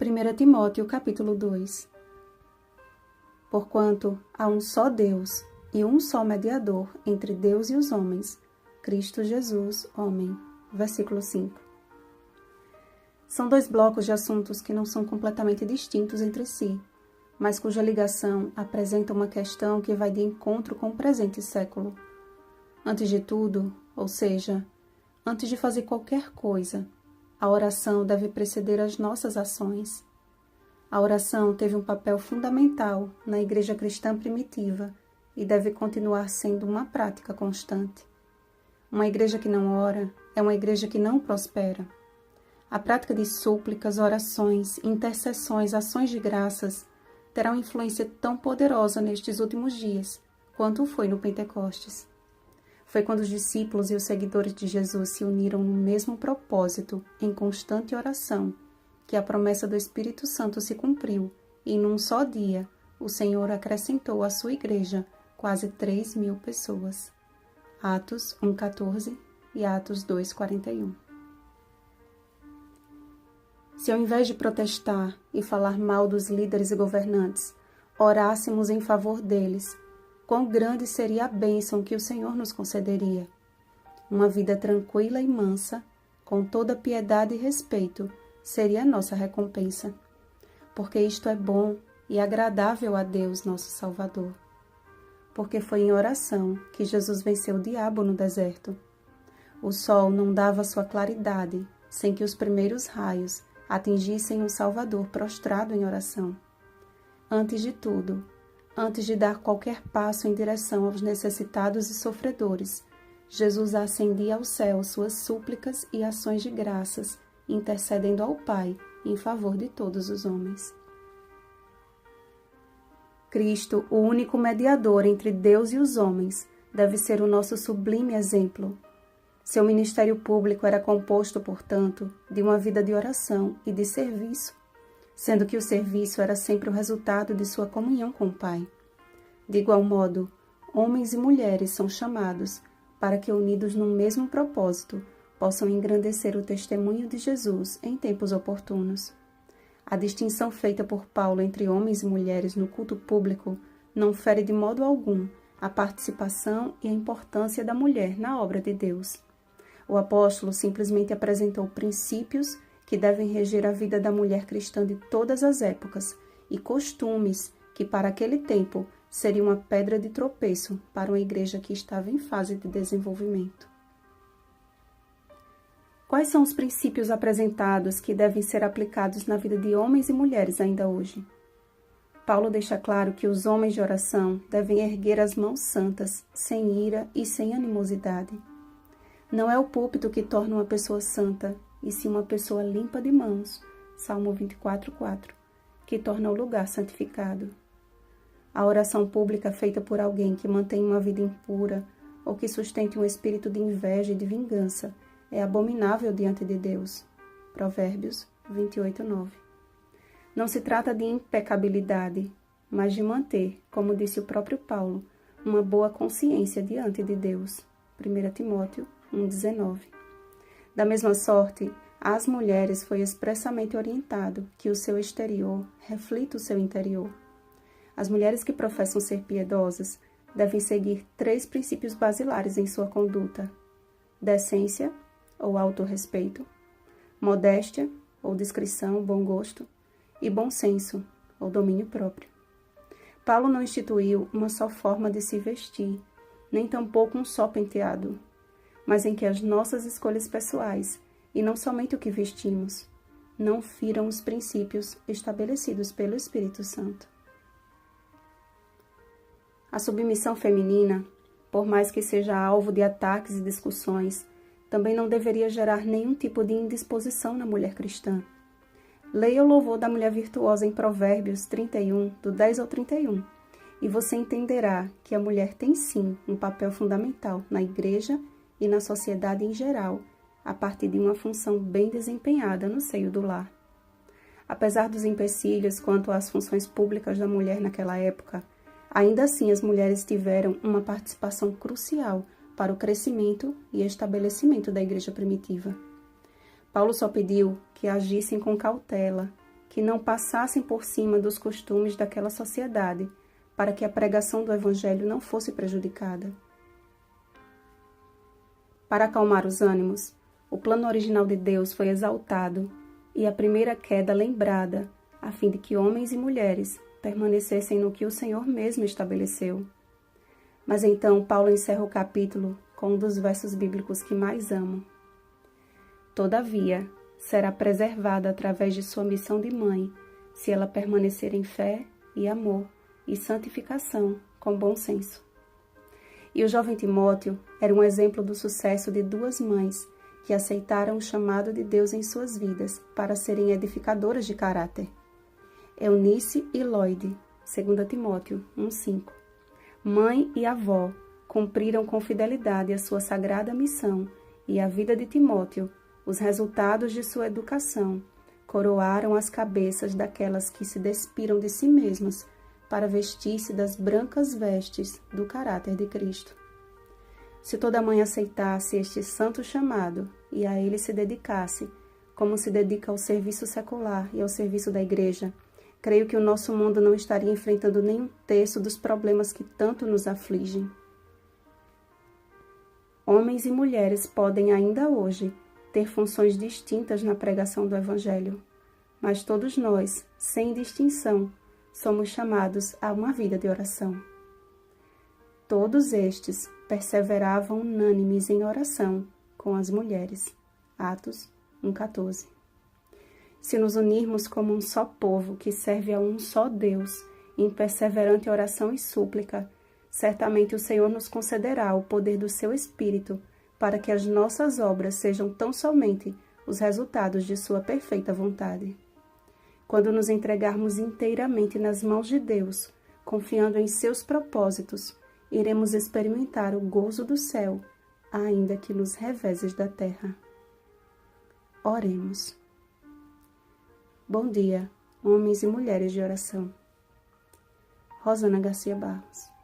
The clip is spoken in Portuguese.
1 Timóteo, capítulo 2. Porquanto há um só Deus e um só mediador entre Deus e os homens, Cristo Jesus, homem. Versículo 5. São dois blocos de assuntos que não são completamente distintos entre si, mas cuja ligação apresenta uma questão que vai de encontro com o presente século. Antes de tudo, ou seja, antes de fazer qualquer coisa, a oração deve preceder as nossas ações. A oração teve um papel fundamental na igreja cristã primitiva e deve continuar sendo uma prática constante. Uma igreja que não ora é uma igreja que não prospera. A prática de súplicas, orações, intercessões, ações de graças terá uma influência tão poderosa nestes últimos dias quanto foi no Pentecostes. Foi quando os discípulos e os seguidores de Jesus se uniram no mesmo propósito, em constante oração, que a promessa do Espírito Santo se cumpriu e, num só dia, o Senhor acrescentou à sua igreja quase 3.000 pessoas. Atos 1,14 e Atos 2,41. Se ao invés de protestar e falar mal dos líderes e governantes, orássemos em favor deles, quão grande seria a bênção que o Senhor nos concederia. Uma vida tranquila e mansa, com toda piedade e respeito, seria a nossa recompensa, porque isto é bom e agradável a Deus, nosso Salvador. Porque foi em oração que Jesus venceu o diabo no deserto. O sol não dava sua claridade sem que os primeiros raios atingissem o Salvador prostrado em oração. Antes de tudo, antes de dar qualquer passo em direção aos necessitados e sofredores, Jesus acendia ao céu suas súplicas e ações de graças, intercedendo ao Pai em favor de todos os homens. Cristo, o único mediador entre Deus e os homens, deve ser o nosso sublime exemplo. Seu ministério público era composto, portanto, de uma vida de oração e de serviço, sendo que o serviço era sempre o resultado de sua comunhão com o Pai. De igual modo, homens e mulheres são chamados para que, unidos num mesmo propósito, possam engrandecer o testemunho de Jesus em tempos oportunos. A distinção feita por Paulo entre homens e mulheres no culto público não fere de modo algum a participação e a importância da mulher na obra de Deus. O apóstolo simplesmente apresentou princípios que devem reger a vida da mulher cristã de todas as épocas e costumes que, para aquele tempo, seriam uma pedra de tropeço para uma igreja que estava em fase de desenvolvimento. Quais são os princípios apresentados que devem ser aplicados na vida de homens e mulheres ainda hoje? Paulo deixa claro que os homens de oração devem erguer as mãos santas, sem ira e sem animosidade. Não é o púlpito que torna uma pessoa santa, e sim uma pessoa limpa de mãos, Salmo 24,4, que torna o lugar santificado. A oração pública feita por alguém que mantém uma vida impura ou que sustente um espírito de inveja e de vingança é abominável diante de Deus. Provérbios 28,9. Não se trata de impecabilidade, mas de manter, como disse o próprio Paulo, uma boa consciência diante de Deus. 1 Timóteo 1,19. Da mesma sorte, às mulheres foi expressamente orientado que o seu exterior reflita o seu interior. As mulheres que professam ser piedosas devem seguir 3 princípios basilares em sua conduta: decência, ou autorrespeito, modéstia, ou discrição, bom gosto, e bom senso, ou domínio próprio. Paulo não instituiu uma só forma de se vestir, nem tampouco um só penteado, mas em que as nossas escolhas pessoais, e não somente o que vestimos, não firam os princípios estabelecidos pelo Espírito Santo. A submissão feminina, por mais que seja alvo de ataques e discussões, também não deveria gerar nenhum tipo de indisposição na mulher cristã. Leia o louvor da mulher virtuosa em Provérbios 31, do 10 ao 31, e você entenderá que a mulher tem sim um papel fundamental na igreja e na sociedade em geral, a partir de uma função bem desempenhada no seio do lar. Apesar dos empecilhos quanto às funções públicas da mulher naquela época, ainda assim as mulheres tiveram uma participação crucial para o crescimento e estabelecimento da igreja primitiva. Paulo só pediu que agissem com cautela, que não passassem por cima dos costumes daquela sociedade, para que a pregação do Evangelho não fosse prejudicada. Para acalmar os ânimos, o plano original de Deus foi exaltado e a primeira queda lembrada, a fim de que homens e mulheres permanecessem no que o Senhor mesmo estabeleceu. Mas então Paulo encerra o capítulo com um dos versos bíblicos que mais amo. Todavia, será preservada através de sua missão de mãe, se ela permanecer em fé e amor e santificação com bom senso. E o jovem Timóteo era um exemplo do sucesso de duas mães que aceitaram o chamado de Deus em suas vidas para serem edificadoras de caráter. Eunice e Lloyd, 2 Timóteo 1,5. Mãe e avó cumpriram com fidelidade a sua sagrada missão e a vida de Timóteo, os resultados de sua educação, coroaram as cabeças daquelas que se despiram de si mesmas para vestir-se das brancas vestes do caráter de Cristo. Se toda mãe aceitasse este santo chamado e a ele se dedicasse, como se dedica ao serviço secular e ao serviço da Igreja, creio que o nosso mundo não estaria enfrentando nem um terço dos problemas que tanto nos afligem. Homens e mulheres podem ainda hoje ter funções distintas na pregação do Evangelho, mas todos nós, sem distinção, somos chamados a uma vida de oração. Todos estes perseveravam unânimes em oração com as mulheres. Atos 1,14. Se nos unirmos como um só povo que serve a um só Deus, em perseverante oração e súplica, certamente o Senhor nos concederá o poder do seu Espírito para que as nossas obras sejam tão somente os resultados de sua perfeita vontade. Quando nos entregarmos inteiramente nas mãos de Deus, confiando em seus propósitos, iremos experimentar o gozo do céu, ainda que nos reveses da terra. Oremos. Bom dia, homens e mulheres de oração. Rosana Garcia Barros.